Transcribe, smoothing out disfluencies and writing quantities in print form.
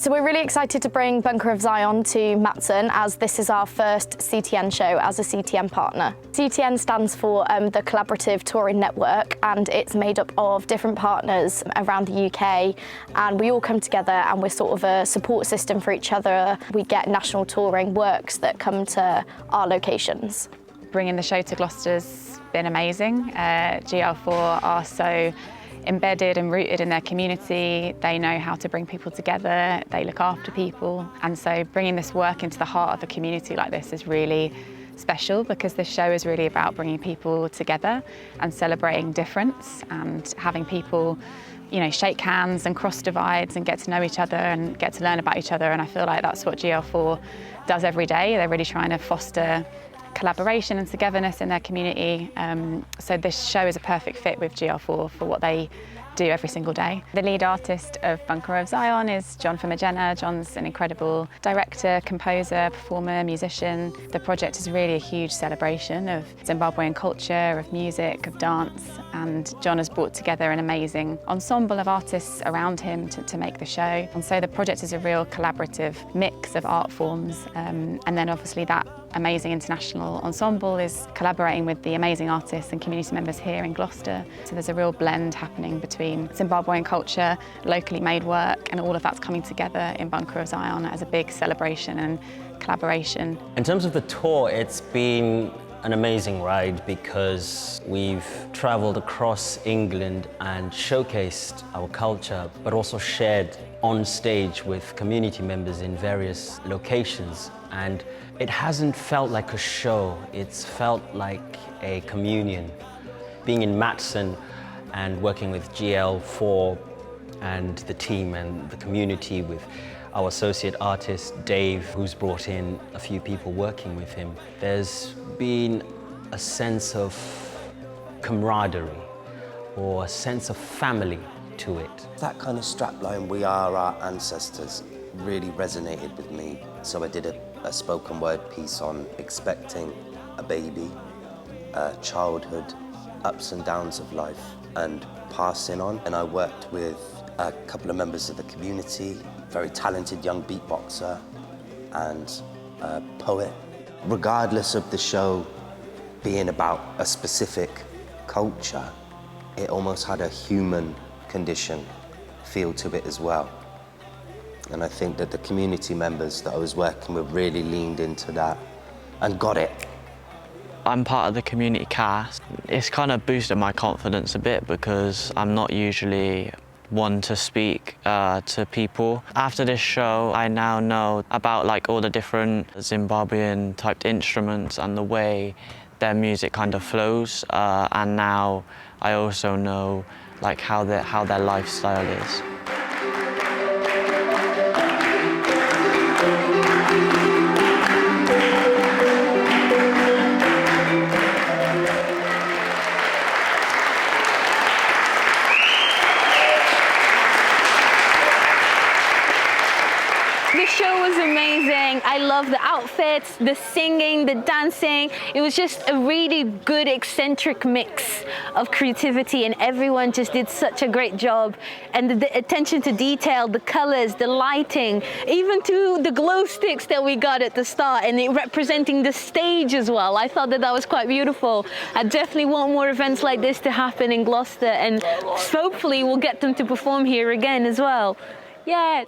So we're really excited to bring Bunker of Zion to Matson, as this is our first CTN show as a CTN partner. CTN stands for the Collaborative Touring Network, and it's made up of different partners around the UK, and we all come together and we're sort of a support system for each other. We get national touring works that come to our locations. Bringing the show to Gloucester's been amazing. GL4 are so embedded and rooted in their community. They know how to bring people together, they look after people, and so bringing this work into the heart of a community like this is really special, because this show is really about bringing people together and celebrating difference and having people, you know, shake hands and cross divides and get to know each other and get to learn about each other. And I feel like that's what GL4 does every day. They're really trying to foster collaboration and togetherness in their community. So this show is a perfect fit with GL4 for what they do every single day. The lead artist of Bunker of Zion is Pfumojena. John's an incredible director, composer, performer, musician. The project is really a huge celebration of Zimbabwean culture, of music, of dance, and John has brought together an amazing ensemble of artists around him to make the show. And so the project is a real collaborative mix of art forms, and then obviously that amazing international ensemble is collaborating with the amazing artists and community members here in Gloucester. So there's a real blend happening between Zimbabwean culture, locally made work, and all of that's coming together in Bunker of Zion as a big celebration and collaboration. In terms of the tour, it's been an amazing ride because we've travelled across England and showcased our culture, but also shared on stage with community members in various locations. And it hasn't felt like a show, it's felt like a communion. Being in Matson and working with GL4 and the team and the community with our associate artist, Dave, who's brought in a few people working with him, there's been a sense of camaraderie or a sense of family to it. That kind of strapline, "We are our ancestors," really resonated with me. So I did a spoken word piece on expecting a baby, childhood, ups and downs of life, and passing on. And I worked with a couple of members of the community, very talented young beatboxer and a poet. Regardless of the show being about a specific culture, it almost had a human condition feel to it as well. And I think that the community members that I was working with really leaned into that and got it. I'm part of the community cast. It's kind of boosted my confidence a bit because I'm not usually one to speak to people. After this show, I now know about like all the different Zimbabwean typed instruments and the way their music kind of flows. And now I also know like how their lifestyle is. The show was amazing. I love the outfits, the singing, the dancing. It was just a really good eccentric mix of creativity, and everyone just did such a great job. And the attention to detail, the colors, the lighting, even to the glow sticks that we got at the start, and it representing the stage as well. I thought that that was quite beautiful. I definitely want more events like this to happen in Gloucester, and hopefully we'll get them to perform here again as well. Yes.